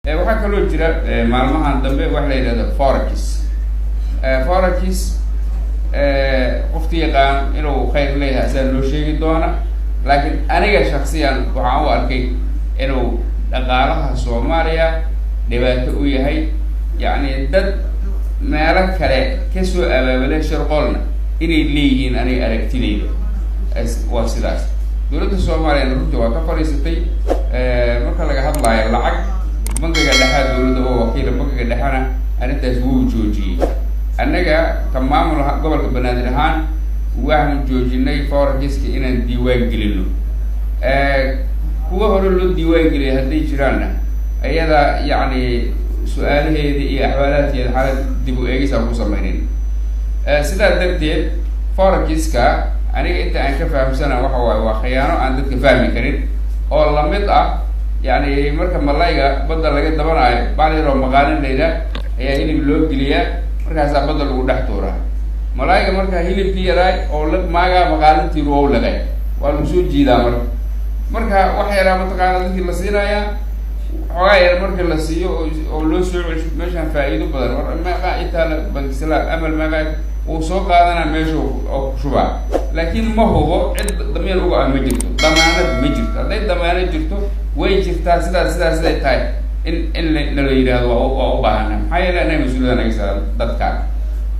waxaa kaloo jira maalmahan dambe wax la yidhahdo forages forages qofti yaqaan inuu khayr leeyahay asaa loo sheegi doona laakiin aniga shaksiyan waxaan u arkay inuu dhaqaalaha Soomaaliya dhibaato u yahay yacni dad meelo kale kasoo abaabulay shirqoolna inay leeyihiin aniga aragtidayda waa sidaas dowladda Soomaaliya runtii waa ka fariisatay marka laga hadlayo lacag bangiga dhexe dowladda oo wakiil bangiga dhexena arrintaas wuu joojiyay annaga ka maamul gobolka Banaadir ahaan waxaan joojinay forageska inaan diiwaan gelino kuwa hore loo diiwaan geliyay hadday jiraanna ayada yacni su-aalaheeda iyo axwaalaadkeeda xaalad dib u eegis aan ku samaynin sidaa darteed forageska aniga inta aan ka fahamsana waxa waaye waa khiyaano aan dadka fahmi karin oo lamid ah يعني مركب ملايقة بدل لقيت دبنا بعد يروح مقالين ليدا هي هيلي بلوك جليا مركب هذا بدل وده تورا ملايقة مركب هيلي فيه راي أو لك ماجا مقالين تروه لقي والمسؤول جيدا مركب واحد راه متقارن في المسيرة يا حوالي مركب لسيو أو لوسو مشان فائدة بدل ما قاعد يتال بنسلا أمل ما قاعد وسوق هذا أنا ماشوا أو شباب لكن ما هو ضمير هو مجرته ضمانة مجرته هذا ضمانة جرته ويجرته سلا تاي إن اللي يراد أو بهنا هاي لأن مسؤول أنا يسأل دتك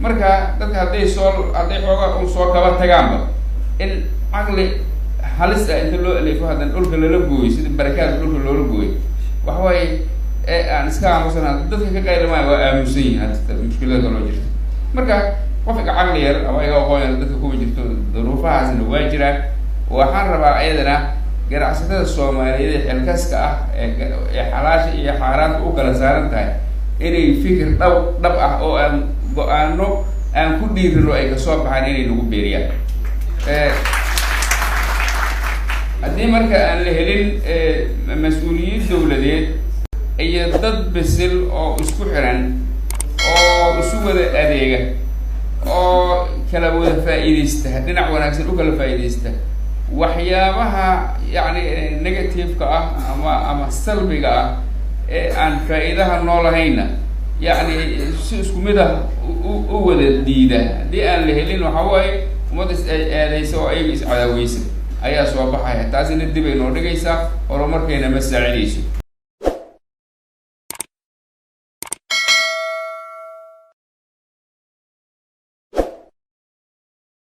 مركا دتك هذا سؤال هذا حاجة سؤال كبار تجامل إن عقلي حلس أنت اللي فيه هذا نقول كله لجوي سيد بركات نقول كله لجوي وهو أنا سكان مثلا دتك كغير ما هو مسيء هذا مشكلة كلوجية مركا وفق عقلي أو أي قوي دتك هو جرته ظروفها عشان واجرة وحرب أيضا قرأت الصومالية الكسكة حلاش حارات وكلا سارنتها إني فكر طبعا أو أنه أن كل دير الرؤية كصوب حنيني نقول بيريا أدي مركا أن لهلين مسؤولية الدولة دي هي ضد بسل أو اسكحران أو سوى الأدية أو كلام فائدة دينا وناكسر وكلا فائدة waxyaabaha yani negative-ka ah ama salbiga ah aan faa'iidaha noolahayna yani si isku mid ah u wada diida hadii aan la helin waxa waaye umada aadayso oo ay is cadaawaysan ayaa soo baxaya taasina dib ay noo dhigaysaa horumarkeena ma saacidayso